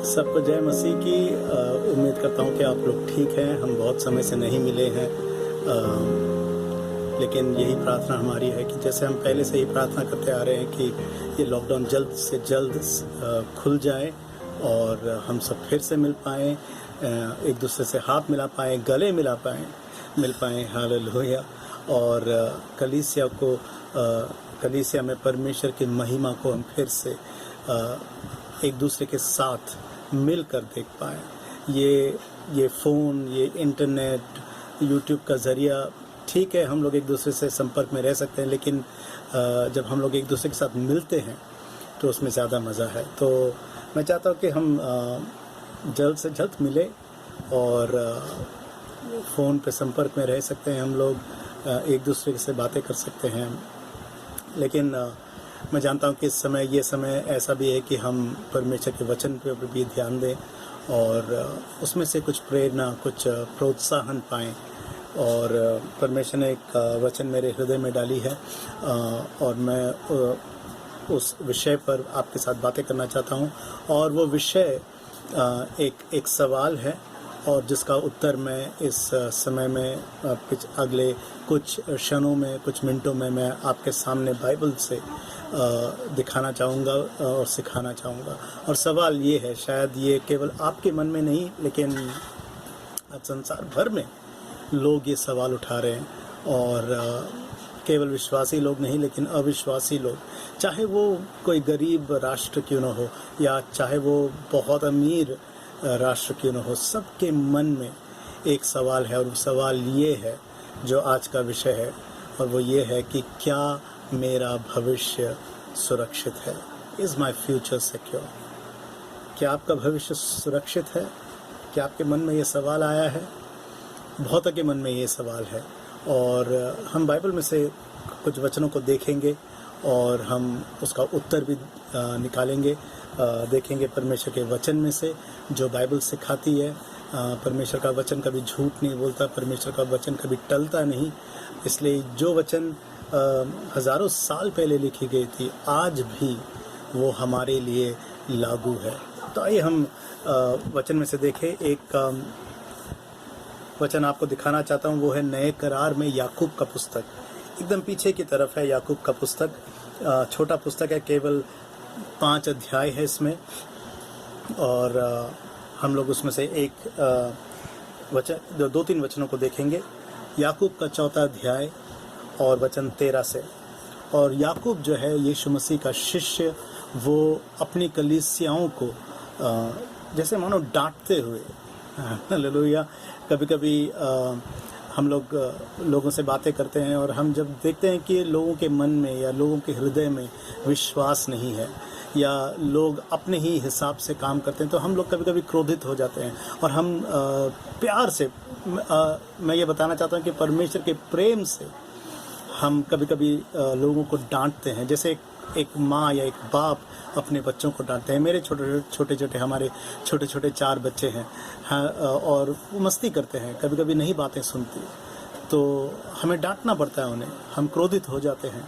सबको जय मसीह की। उम्मीद करता हूँ कि आप लोग ठीक हैं। हम बहुत समय से नहीं मिले हैं, लेकिन यही प्रार्थना हमारी है कि जैसे हम पहले से ही प्रार्थना करते आ रहे हैं कि ये लॉकडाउन जल्द से जल्द खुल जाए और हम सब फिर से मिल पाएँ, एक दूसरे से हाथ मिला पाएँ, गले मिल पाएँ। हालेलुया। और कलीसिया में परमेश्वर की महिमा को हम फिर से एक दूसरे के साथ मिलकर देख पाएँ। ये फ़ोन, ये इंटरनेट, यूट्यूब का ज़रिया ठीक है, हम लोग एक दूसरे से संपर्क में रह सकते हैं, लेकिन जब हम लोग एक दूसरे के साथ मिलते हैं तो उसमें ज़्यादा मज़ा है। तो मैं चाहता हूँ कि हम जल्द से जल्द मिले और फ़ोन पे संपर्क में रह सकते हैं, हम लोग एक दूसरे से बातें कर सकते हैं। लेकिन मैं जानता हूँ कि ये समय ऐसा भी है कि हम परमेश्वर के वचन पे भी ध्यान दें और उसमें से कुछ प्रेरणा, कुछ प्रोत्साहन पाएँ। और परमेश्वर ने एक वचन मेरे हृदय में डाली है और मैं उस विषय पर आपके साथ बातें करना चाहता हूँ। और वो विषय एक सवाल है और जिसका उत्तर मैं इस समय में अगले कुछ क्षणों में, कुछ मिनटों में मैं आपके सामने बाइबल से दिखाना चाहूँगा और सिखाना चाहूँगा। और सवाल ये है, शायद ये केवल आपके मन में नहीं, लेकिन आज संसार भर में लोग ये सवाल उठा रहे हैं। और केवल विश्वासी लोग नहीं, लेकिन अविश्वासी लोग, चाहे वो कोई गरीब राष्ट्र क्यों न हो या चाहे वो बहुत अमीर राष्ट्र क्यों न हो, सबके मन में एक सवाल है। और वो सवाल ये है जो आज का विषय है, और वो ये है कि क्या मेरा भविष्य सुरक्षित है? Is my future secure? क्या आपका भविष्य सुरक्षित है? क्या आपके मन में ये सवाल आया है? बहुतों के मन में ये सवाल है। और हम बाइबल में से कुछ वचनों को देखेंगे और हम उसका उत्तर भी निकालेंगे, देखेंगे परमेश्वर के वचन में से जो बाइबल सिखाती है। परमेश्वर का वचन कभी झूठ नहीं बोलता, परमेश्वर का वचन कभी टलता नहीं। इसलिए जो वचन हज़ारों साल पहले लिखी गई थी, आज भी वो हमारे लिए लागू है। तो आइए हम वचन में से देखें। एक वचन आपको दिखाना चाहता हूँ, वो है नए करार में याकूब का पुस्तक। एकदम पीछे की तरफ है याकूब का पुस्तक। छोटा पुस्तक है, केवल 5 अध्याय है इसमें। और हम लोग उसमें से एक वचन, 2-3 वचनों को देखेंगे। याकूब का 4 अध्याय और वचन 13 से। और याकूब जो है यीशु मसीह का शिष्य, वो अपनी कलीसियाओं को जैसे मानो डांटते हुए, हालेलुया। कभी कभी हम लोगों से बातें करते हैं और हम जब देखते हैं कि लोगों के मन में या लोगों के हृदय में विश्वास नहीं है या लोग अपने ही हिसाब से काम करते हैं, तो हम लोग कभी कभी क्रोधित हो जाते हैं। और हम प्यार से, मैं ये बताना चाहता हूँ कि परमेश्वर के प्रेम से हम कभी कभी लोगों को डांटते हैं, जैसे एक माँ या एक बाप अपने बच्चों को डांटते हैं। मेरे हमारे छोटे छोटे 4 बच्चे हैं, हाँ, और वो मस्ती करते हैं, कभी कभी नहीं बातें सुनती, तो हमें डांटना पड़ता है उन्हें। हम क्रोधित हो जाते हैं,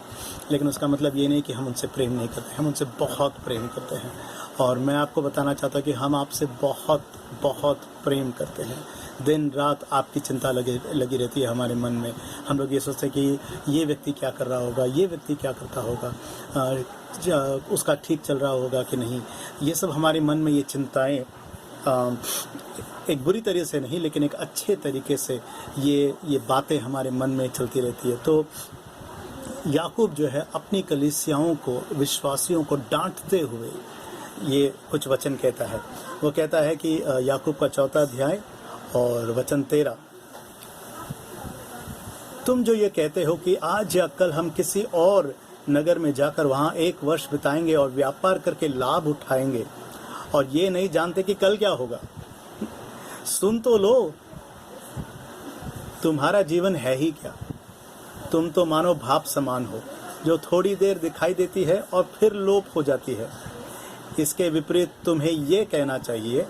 लेकिन उसका मतलब ये नहीं कि हम उनसे प्रेम नहीं करते, हम उनसे बहुत प्रेम करते हैं। और मैं आपको बताना चाहता हूँ कि हम आपसे बहुत बहुत प्रेम करते हैं। दिन रात आपकी चिंता लगी रहती है हमारे मन में। हम लोग ये सोचते हैं कि ये व्यक्ति क्या कर रहा होगा, ये व्यक्ति क्या करता होगा, उसका ठीक चल रहा होगा कि नहीं। ये सब हमारे मन में ये चिंताएं एक बुरी तरीके से नहीं, लेकिन एक अच्छे तरीके से ये बातें हमारे मन में चलती रहती है। तो याकूब जो है अपनी कलीसियाओं को, विश्वासियों को डांटते हुए ये कुछ वचन कहता है। वो कहता है कि याकूब का 4 अध्याय और वचन 13, तुम जो ये कहते हो कि आज या कल हम किसी और नगर में जाकर वहाँ 1 वर्ष बिताएंगे और व्यापार करके लाभ उठाएंगे, और ये नहीं जानते कि कल क्या होगा। सुन तो लो, तुम्हारा जीवन है ही क्या? तुम तो मानो भाप समान हो, जो थोड़ी देर दिखाई देती है और फिर लोप हो जाती है। इसके विपरीत तुम्हें ये कहना चाहिए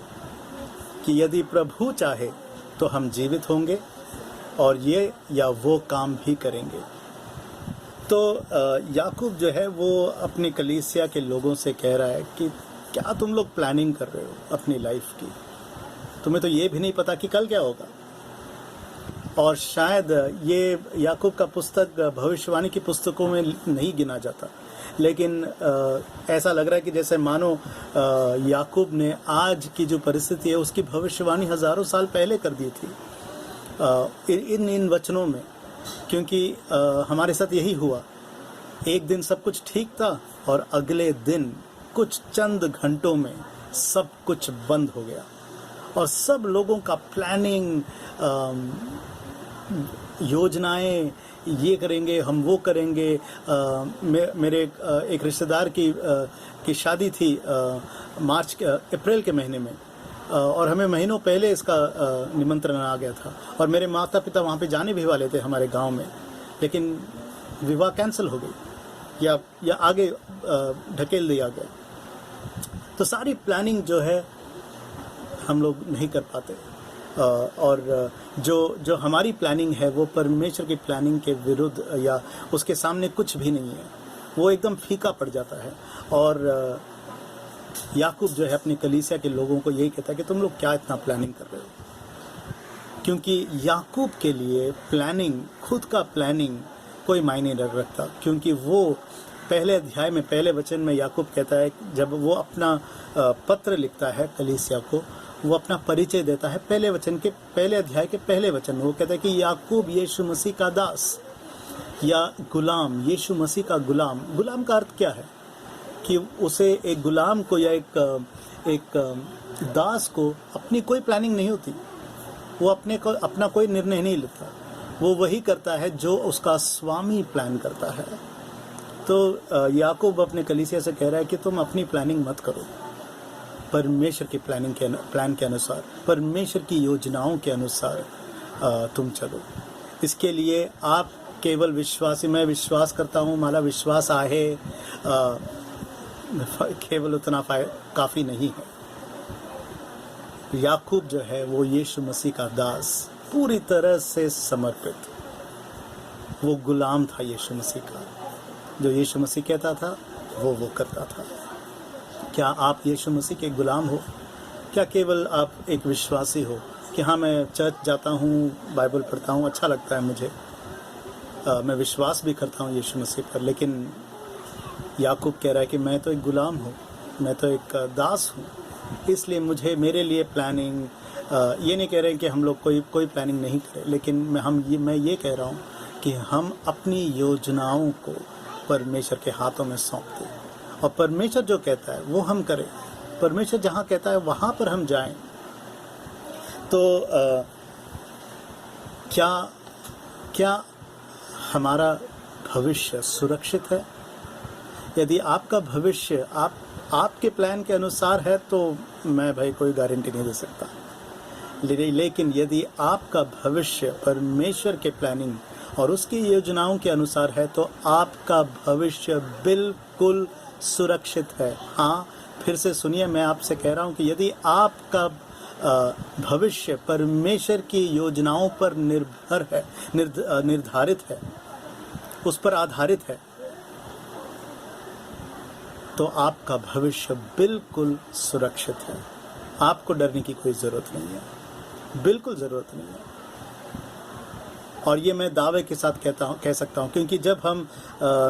कि यदि प्रभु चाहे तो हम जीवित होंगे और ये या वो काम भी करेंगे। तो याकूब जो है वो अपनी कलीसिया के लोगों से कह रहा है कि क्या तुम लोग प्लानिंग कर रहे हो अपनी लाइफ की? तुम्हें तो ये भी नहीं पता कि कल क्या होगा। और शायद ये याकूब का पुस्तक भविष्यवाणी की पुस्तकों में नहीं गिना जाता, लेकिन ऐसा लग रहा है कि जैसे मानो याकूब ने आज की जो परिस्थिति है उसकी भविष्यवाणी हजारों साल पहले कर दी थी इन वचनों में। क्योंकि हमारे साथ यही हुआ, एक दिन सब कुछ ठीक था और अगले दिन कुछ चंद घंटों में सब कुछ बंद हो गया और सब लोगों का प्लानिंग, योजनाएं, ये करेंगे हम वो करेंगे। मेरे एक रिश्तेदार की शादी थी अप्रैल के महीने में, और हमें महीनों पहले इसका निमंत्रण आ गया था और मेरे माता पिता वहाँ पे जाने भी वाले थे हमारे गांव में, लेकिन विवाह कैंसिल हो गई या आगे ढकेल दिया गया। तो सारी प्लानिंग जो है हम लोग नहीं कर पाते, और जो हमारी प्लानिंग है वो परमेश्वर की प्लानिंग के विरुद्ध या उसके सामने कुछ भी नहीं है, वो एकदम फीका पड़ जाता है। और याकूब जो है अपनी कलीसिया के लोगों को यही कहता है कि तुम लोग क्या इतना प्लानिंग कर रहे हो, क्योंकि याकूब के लिए प्लानिंग, खुद का प्लानिंग कोई मायने नहीं रखता। क्योंकि वो पहले अध्याय में, पहले वचन में याकूब कहता है, जब वो अपना पत्र लिखता है कलीसिया को, वो अपना परिचय देता है पहले वचन के, पहले अध्याय के पहले वचन में वो कहता है कि याकूब यीशु मसीह का दास या गुलाम, यीशु मसीह का गुलाम। गुलाम का अर्थ क्या है? कि उसे एक गुलाम को या एक दास को अपनी कोई प्लानिंग नहीं होती, वो अपना कोई निर्णय नहीं लेता, वो वही करता है जो उसका स्वामी प्लान करता है। तो याकूब अपने कलीसिया से कह रहा है कि तुम अपनी प्लानिंग मत करो, परमेश्वर की प्लान के अनुसार, परमेश्वर की योजनाओं के अनुसार तुम चलो। इसके लिए आप केवल विश्वासी, मैं विश्वास करता हूँ, हमारा विश्वास आहे, केवल उतना काफ़ी नहीं है। याकूब जो है वो यीशु मसीह का दास, पूरी तरह से समर्पित, वो गुलाम था यीशु मसीह का। जो यीशु मसीह कहता था वो करता था। क्या आप यीशु मसीह के गुलाम हो? क्या केवल आप एक विश्वासी हो कि हाँ मैं चर्च जाता हूँ, बाइबल पढ़ता हूँ, अच्छा लगता है मुझे, मैं विश्वास भी करता हूँ यीशु मसीह पर, लेकिन याकूब कह रहा है कि मैं तो एक गुलाम हूँ, मैं तो एक दास हूँ, इसलिए मेरे लिए प्लानिंग, ये नहीं कह रहे हैं कि हम लोग कोई प्लानिंग नहीं करें, लेकिन मैं ये कह रहा हूँ कि हम अपनी योजनाओं को परमेश्वर के हाथों में सौंप दें और परमेश्वर जो कहता है वो हम करें। परमेश्वर जहाँ कहता है वहाँ पर हम जाएं। तो क्या हमारा भविष्य सुरक्षित है? यदि आपका भविष्य आपके प्लान के अनुसार है तो मैं भाई कोई गारंटी नहीं दे सकता, लेकिन यदि आपका भविष्य परमेश्वर के प्लानिंग और उसकी योजनाओं के अनुसार है तो आपका भविष्य बिल्कुल सुरक्षित है। हाँ, फिर से सुनिए, मैं आपसे कह रहा हूँ कि यदि आपका भविष्य परमेश्वर की योजनाओं पर निर्भर है, निर्धारित है, उस पर आधारित है, तो आपका भविष्य बिल्कुल सुरक्षित है। आपको डरने की कोई ज़रूरत नहीं है, बिल्कुल ज़रूरत नहीं है। और ये मैं दावे के साथ कह सकता हूँ, क्योंकि जब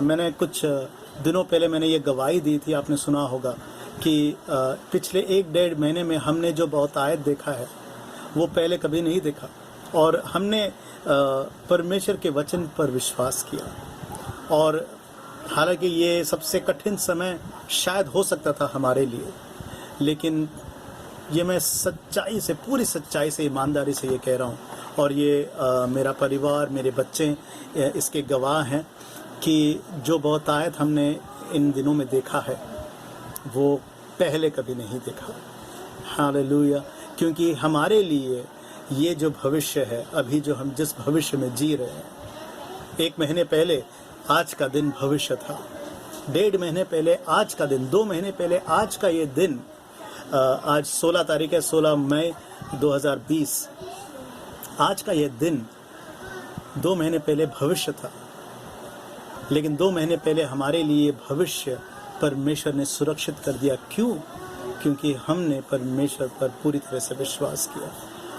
मैंने कुछ दिनों पहले मैंने ये गवाही दी थी, आपने सुना होगा कि पिछले 1-1.5 महीने में हमने जो बहुतायत देखा है वो पहले कभी नहीं देखा, और हमने परमेश्वर के वचन पर विश्वास किया। और हालांकि ये सबसे कठिन समय शायद हो सकता था हमारे लिए, लेकिन ये मैं सच्चाई से, पूरी सच्चाई से, ईमानदारी से ये कह रहा हूँ, और ये मेरा परिवार, मेरे बच्चे इसके गवाह हैं कि जो बहुतायत हमने इन दिनों में देखा है वो पहले कभी नहीं देखा। हालेलुया। क्योंकि हमारे लिए ये जो भविष्य है, अभी जो हम जिस भविष्य में जी रहे हैं, 1 महीने पहले आज का दिन भविष्य था, 1.5 महीने पहले आज का दिन, 2 महीने पहले आज का ये दिन, आज 16 तारीख है, 16 मई 2020, आज का ये दिन 2 महीने पहले भविष्य था। लेकिन 2 महीने पहले हमारे लिए भविष्य परमेश्वर ने सुरक्षित कर दिया। क्यों? क्योंकि हमने परमेश्वर पर पूरी तरह से विश्वास किया।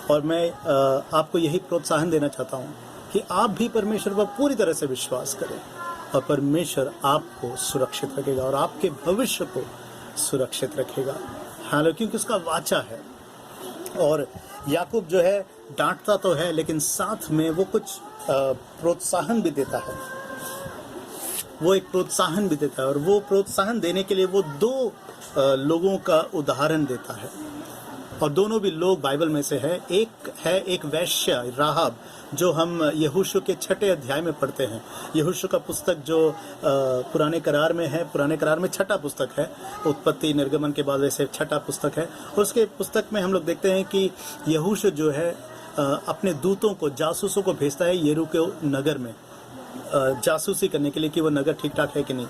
और मैं आपको यही प्रोत्साहन देना चाहता हूँ कि आप भी परमेश्वर पर पूरी तरह से विश्वास करें और परमेश्वर आपको सुरक्षित रखेगा और आपके भविष्य को सुरक्षित रखेगा। हालांकि क्योंकि उसका वाचा है। और याकूब जो है डांटता तो है, लेकिन साथ में वो कुछ प्रोत्साहन भी देता है। वो एक प्रोत्साहन भी देता है, और वो प्रोत्साहन देने के लिए वो दो लोगों का उदाहरण देता है, और दोनों भी लोग बाइबल में से है। एक वैश्य राहाब, जो हम यहोशू के 6 अध्याय में पढ़ते हैं। यहोशू का पुस्तक जो पुराने करार में है, पुराने करार में 6 पुस्तक है, उत्पत्ति निर्गमन के बाद वैसे 6 पुस्तक है। और उसके पुस्तक में हम लोग देखते हैं कि यहोशू जो है अपने दूतों को, जासूसों को भेजता है यरीहो नगर में जासूसी करने के लिए कि वो नगर ठीक ठाक है कि नहीं,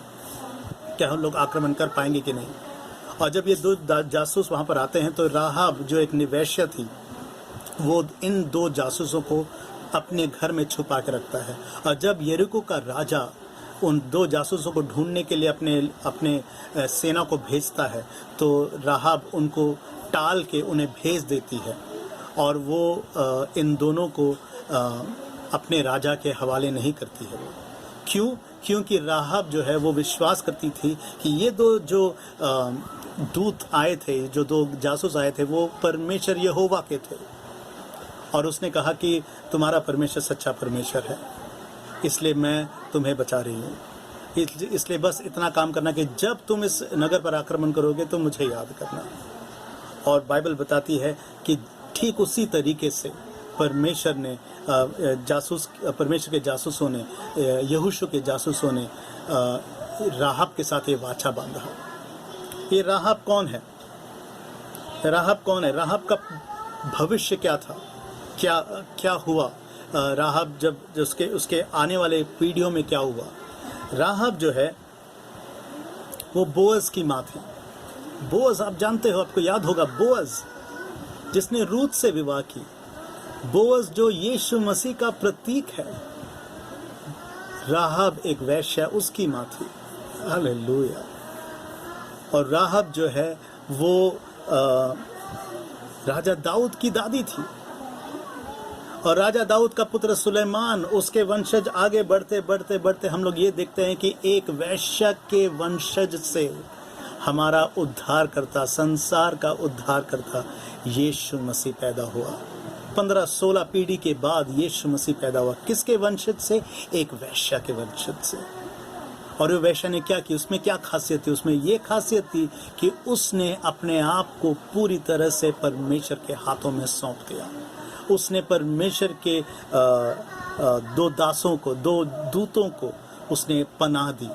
क्या हम लोग आक्रमण कर पाएंगे कि नहीं। और जब ये 2 जासूस वहाँ पर आते हैं तो राहाब जो एक निवेश्य थी, वो इन 2 जासूसों को अपने घर में छुपा के रखता है। और जब यरीहो का राजा उन 2 जासूसों को ढूंढने के लिए अपने सेना को भेजता है, तो राहाब उनको टाल के उन्हें भेज देती है, और वो इन दोनों को अपने राजा के हवाले नहीं करती है। क्यों? क्योंकि राहाब जो है वो विश्वास करती थी कि ये 2 जो दूत आए थे, जो 2 जासूस आए थे, वो परमेश्वर यहोवा के थे। और उसने कहा कि तुम्हारा परमेश्वर सच्चा परमेश्वर है, इसलिए मैं तुम्हें बचा रही हूँ। इसलिए बस इतना काम करना कि जब तुम इस नगर पर आक्रमण करोगे तो मुझे याद करना। और बाइबल बताती है कि ठीक उसी तरीके से परमेश्वर के जासूसों ने, यहोशू के जासूसों ने राहाब के साथ ये वाचा बांधा। ये राहाब कौन है? राहाब कौन है? राहाब का भविष्य क्या था? क्या हुआ? राहाब जब उसके आने वाले पीढ़ियों में क्या हुआ? राहाब जो है वो बोअज की माँ थी। बोअज आप जानते हो, आपको याद होगा, बोअज जिसने रूत से विवाह की। बोअज जो यीशु मसीह का प्रतीक है। राहाब एक वैश्या, उसकी माँ थी। हालेलुया। और राहाब जो है वो राजा दाऊद की दादी थी, और राजा दाऊद का पुत्र सुलेमान, उसके वंशज आगे बढ़ते बढ़ते बढ़ते हम लोग ये देखते हैं कि एक वैश्य के वंशज से हमारा उद्धार करता, संसार का उद्धार करता यीशु मसीह पैदा हुआ। 15-16 पीढ़ी के बाद यीशु मसीह पैदा हुआ। किसके वंशज से? एक वैश्य के वंशज से। और वो वैश्य ने क्या की? उसमें क्या खासियत थी? उसमें ये खासियत थी कि उसने अपने आप को पूरी तरह से परमेश्वर के हाथों में सौंप दिया। उसने परमेश्वर के 2 दासों को, 2 दूतों को उसने पनाह दी।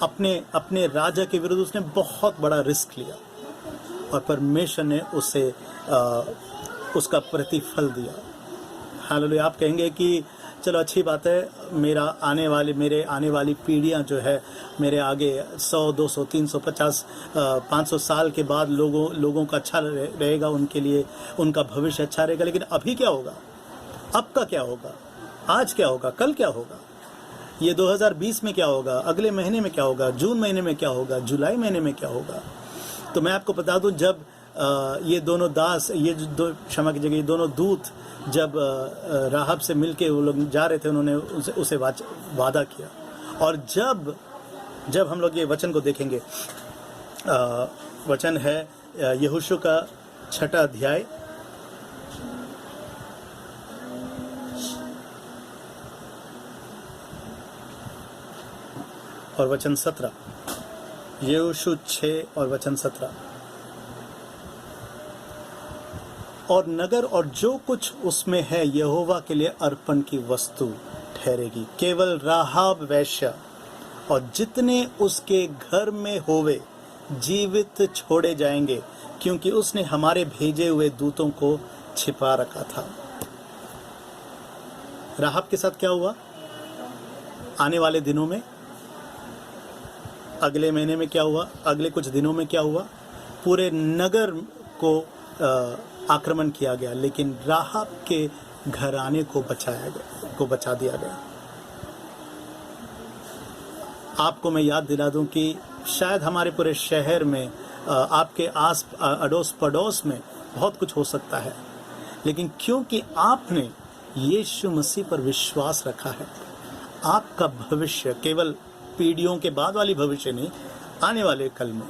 अपने राजा के विरुद्ध उसने बहुत बड़ा रिस्क लिया, और परमेश्वर ने उसे उसका प्रतिफल दिया। हालेलुया। आप कहेंगे कि चलो अच्छी बात है, मेरे आने वाली पीढ़ियां जो है मेरे आगे 100, 200, 350, 500 साल के बाद लोगों का अच्छा रहेगा, उनके लिए उनका भविष्य अच्छा रहेगा। लेकिन अभी क्या होगा? अब का क्या होगा? आज क्या होगा? कल क्या होगा? ये 2020 में क्या होगा? अगले महीने में क्या होगा? जून महीने में क्या होगा? जुलाई महीने में क्या होगा? तो मैं आपको बता दूं, जब ये दोनों दास, ये क्षमा की जगह, ये दोनों दूत जब राहाब से मिलके वो लोग जा रहे थे, उन्होंने उसे वादा किया। और जब हम लोग ये वचन को देखेंगे, वचन है यहोशू का 6 अध्याय और वचन 17। यहोशू 6 और वचन 17। और नगर और जो कुछ उसमें है यहोवा के लिए अर्पण की वस्तु ठहरेगी। केवल राहाब वैश्या और जितने उसके घर में होवे जीवित छोड़े जाएंगे, क्योंकि उसने हमारे भेजे हुए दूतों को छिपा रखा था। राहाब के साथ क्या हुआ? आने वाले दिनों में, अगले महीने में क्या हुआ? अगले कुछ दिनों में क्या हुआ? पूरे नगर को आक्रमण किया गया, लेकिन राहाब के घराने को बचा दिया गया। आपको मैं याद दिला दूं कि शायद हमारे पूरे शहर में आपके आस अड़ोस पड़ोस में बहुत कुछ हो सकता है, लेकिन क्योंकि आपने यीशु मसीह पर विश्वास रखा है, आपका भविष्य केवल पीढ़ियों के बाद वाली भविष्य नहीं, आने वाले कल में।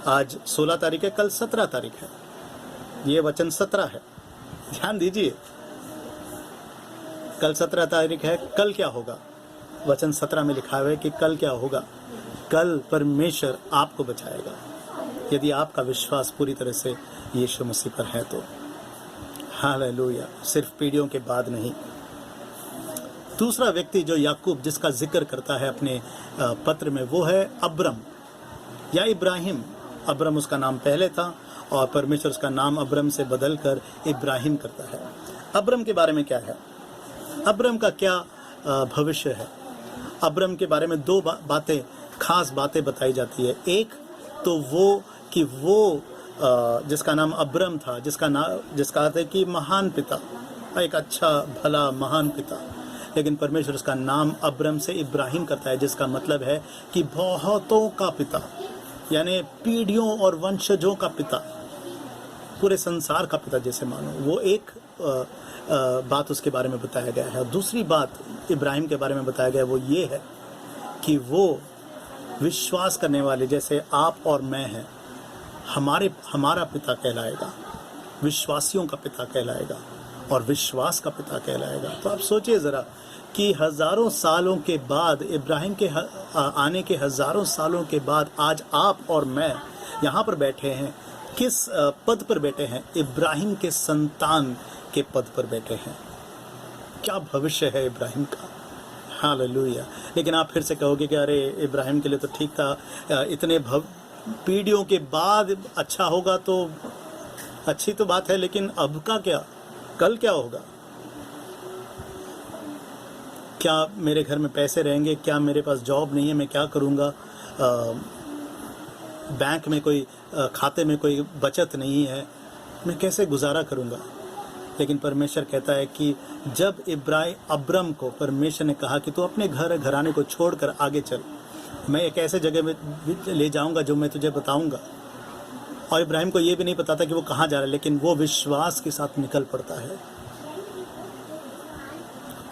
आज 16 तारीख है, कल 17 तारीख है, ये वचन 17 है, ध्यान दीजिए। कल 17 तारीख है, कल क्या होगा? वचन 17 में लिखा हुआ है कि कल क्या होगा? कल परमेश्वर आपको बचाएगा, यदि आपका विश्वास पूरी तरह से यीशु मसीह पर है तो। हालेलुया। सिर्फ पीढ़ियों के बाद नहीं। दूसरा व्यक्ति जो याकूब जिसका जिक्र करता है अपने पत्र में, वो है अब्रम या इब्राहिम। अब्रम उसका नाम पहले था और परमेश्वर उसका नाम अब्रम से बदलकर इब्राहिम करता है। अब्रम के बारे में क्या है? अब्रम का क्या भविष्य है? अब्रम के बारे में दो बातें, खास बातें बताई जाती है। एक तो वो कि वो जिसका नाम अब्रम था, जिसका अर्थ है कि महान पिता, एक अच्छा भला महान पिता, लेकिन परमेश्वर उसका नाम अब्रम से इब्राहिम करता है, जिसका मतलब है कि बहुतों का पिता, यानी पीढ़ियों और वंशजों का पिता, पूरे संसार का पिता जैसे मानो। वो एक बात उसके बारे में बताया गया है। और दूसरी बात इब्राहिम के बारे में बताया गया है, वो ये है कि वो विश्वास करने वाले जैसे आप और मैं हैं, हमारा पिता कहलाएगा, विश्वासियों का पिता कहलाएगा और विश्वास का पिता कहलाएगा। तो आप सोचिए ज़रा कि हज़ारों सालों के बाद, इब्राहिम के आने के हज़ारों सालों के बाद आज आप और मैं यहाँ पर बैठे हैं। किस पद पर बैठे हैं? इब्राहिम के संतान के पद पर बैठे हैं। क्या भविष्य है इब्राहिम का! हालेलुया। लेकिन आप फिर से कहोगे कि अरे इब्राहिम के लिए तो ठीक था, इतने पीढ़ियों के बाद अच्छा होगा तो अच्छी तो बात है, लेकिन अब का क्या? कल क्या होगा? क्या मेरे घर में पैसे रहेंगे? क्या मेरे पास जॉब नहीं है? मैं क्या करूँगा? बैंक में कोई खाते में कोई बचत नहीं है, मैं कैसे गुजारा करूँगा? लेकिन परमेश्वर कहता है कि जब अब्रम को परमेश्वर ने कहा कि तू अपने घराने को छोड़कर आगे चल, मैं एक ऐसे जगह में ले जाऊंगा जो मैं तुझे बताऊंगा। और इब्राहिम को ये भी नहीं पता था कि वो कहाँ जा रहा है, लेकिन वो विश्वास के साथ निकल पड़ता है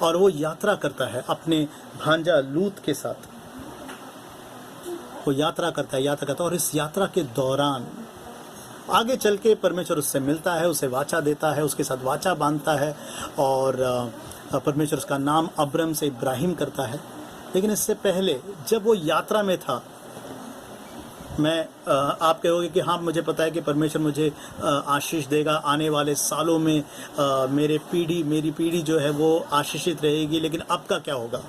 और वो यात्रा करता है अपने भांजा लूत के साथ। वो यात्रा करता है और इस यात्रा के दौरान आगे चल के परमेश्वर उससे मिलता है, उसे वाचा देता है, उसके साथ वाचा बांधता है और परमेश्वर उसका नाम अब्रम से इब्राहिम करता है। लेकिन इससे पहले जब वो यात्रा में था, आप कहोगे कि हाँ मुझे पता है कि परमेश्वर मुझे आशीष देगा, आने वाले सालों में मेरी पीढ़ी जो है वो आशीषित रहेगी, लेकिन अब का क्या होगा?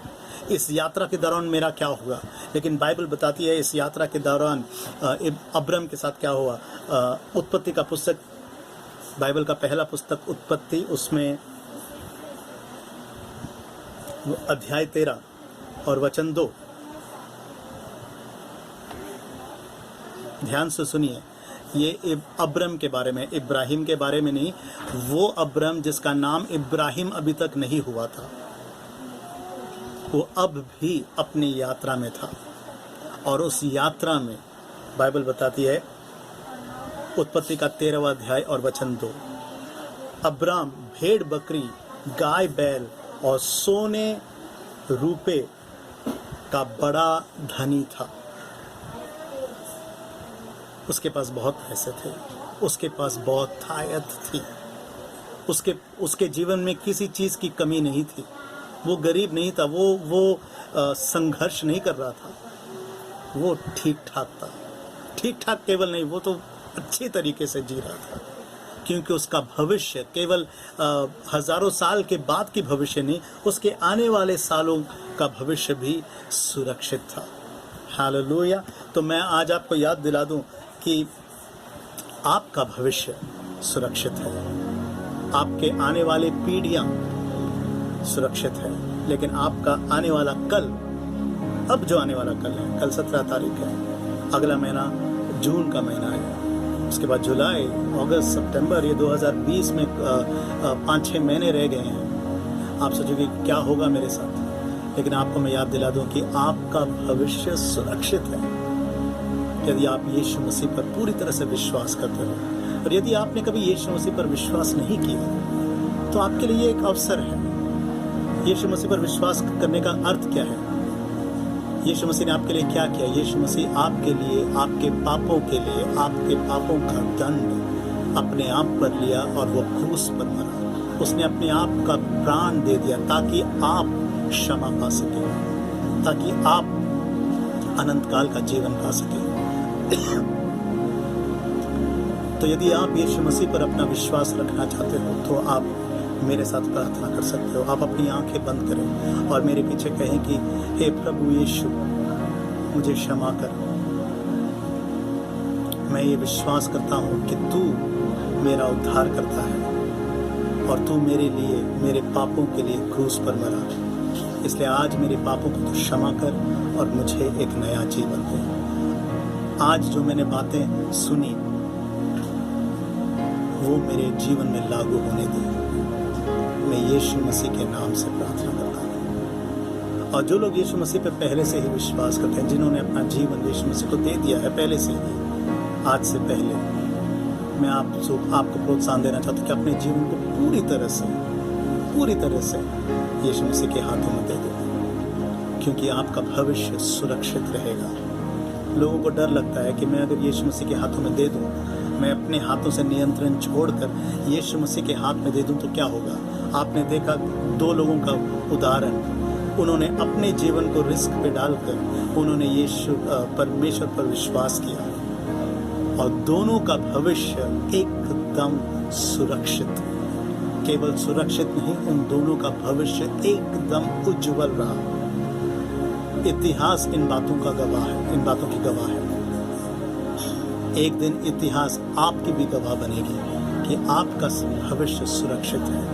इस यात्रा के दौरान मेरा क्या होगा? लेकिन बाइबल बताती है इस यात्रा के दौरान अब्रम के साथ क्या हुआ। उत्पत्ति का पुस्तक, बाइबल का पहला पुस्तक उत्पत्ति, उसमें अध्याय 13 और वचन 2, ध्यान से सुनिए। ये अब्रम के बारे में, इब्राहिम के बारे में नहीं। वो अब्रम जिसका नाम इब्राहिम अभी तक नहीं हुआ था, वो अब भी अपनी यात्रा में था। और उस यात्रा में बाइबल बताती है, उत्पत्ति का 13वां अध्याय और वचन 2, अब्राम भेड़ बकरी, गाय बैल और सोने रूपे का बड़ा धनी था। उसके पास बहुत पैसे थे, उसके पास बहुत थायत थी, उसके जीवन में किसी चीज़ की कमी नहीं थी। वो गरीब नहीं था, वो संघर्ष नहीं कर रहा था, वो ठीक ठाक था। ठीक ठाक केवल नहीं, वो तो अच्छी तरीके से जी रहा था, क्योंकि उसका भविष्य केवल हज़ारों साल के बाद की भविष्य नहीं, उसके आने वाले सालों का भविष्य भी सुरक्षित था। हालेलुया। तो मैं आज आपको याद दिला दूं कि आपका भविष्य सुरक्षित है, आपके आने वाली पीढ़ियां सुरक्षित है, लेकिन आपका आने वाला कल, अब जो आने वाला कल है, कल 17 तारीख है, अगला महीना जून का महीना है, उसके बाद जुलाई, अगस्त, सितंबर, ये 2020 में 5-6 महीने रह गए हैं। आप सोचोगे क्या होगा मेरे साथ, लेकिन आपको मैं याद दिला दूं कि आपका भविष्य सुरक्षित है। यदि आप यीशु मसीह पर पूरी तरह से विश्वास करते हो, और यदि आपने कभी यीशु मसीह पर विश्वास नहीं किया तो आपके लिए एक अवसर है। यीशु मसीह पर विश्वास करने का अर्थ क्या है? यीशु मसीह ने आपके लिए क्या किया? यीशु मसीह आपके लिए, आपके पापों के लिए, आपके पापों का दंड अपने आप पर लिया और वो क्रूस पर मरा। उसने अपने आप का प्राण दे दिया ताकि आप क्षमा पा सके, ताकि आप अनंत काल का जीवन पा सके। तो यदि आप यीशु मसीह पर अपना विश्वास रखना चाहते हो तो आप मेरे साथ प्रार्थना कर सकते हो। आप अपनी आंखें बंद करें और मेरे पीछे कहें कि हे प्रभु यीशु, मुझे क्षमा कर। मैं ये विश्वास करता हूँ कि तू मेरा उद्धार करता है और तू मेरे लिए, मेरे पापों के लिए क्रूस पर मरा। इसलिए आज मेरे पापों को तू क्षमा कर और मुझे एक नया जीवन दे। आज जो मैंने बातें सुनी वो मेरे जीवन में लागू होने दे। मैं यीशु मसीह के नाम से प्रार्थना करता हूँ। और जो लोग यीशु मसीह पर पहले से ही विश्वास करते हैं, जिन्होंने अपना जीवन यीशु मसीह को दे दिया है पहले से ही, आज से पहले, मैं आपको प्रोत्साहन देना चाहता हूँ कि अपने जीवन को पूरी तरह से यीशु मसीह के हाथों में दे दो, क्योंकि आपका भविष्य सुरक्षित रहेगा। लोगों को डर लगता है कि मैं अगर यीशु मसीह के हाथों में दे दूँ, मैं अपने हाथों से नियंत्रण छोड़कर यीशु मसीह के हाथ में दे दूं तो क्या होगा। आपने देखा 2 लोगों का उदाहरण, उन्होंने अपने जीवन को रिस्क पे डालकर उन्होंने परमेश्वर पर विश्वास किया और दोनों का भविष्य एकदम सुरक्षित, केवल सुरक्षित नहीं, उन दोनों का भविष्य एकदम उज्जवल रहा। इतिहास इन बातों की गवाह है। एक दिन इतिहास आपकी भी गवाह बनेगी कि आपका भविष्य सुरक्षित है।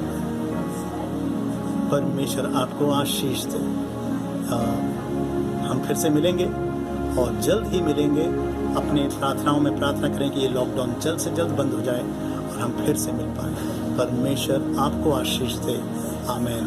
परमेश्वर आपको आशीष दे। हम फिर से मिलेंगे और जल्द ही मिलेंगे। अपने प्रार्थनाओं में प्रार्थना करें कि ये लॉकडाउन जल्द से जल्द बंद हो जाए और हम फिर से मिल पाएं। परमेश्वर आपको आशीष दे। आमीन।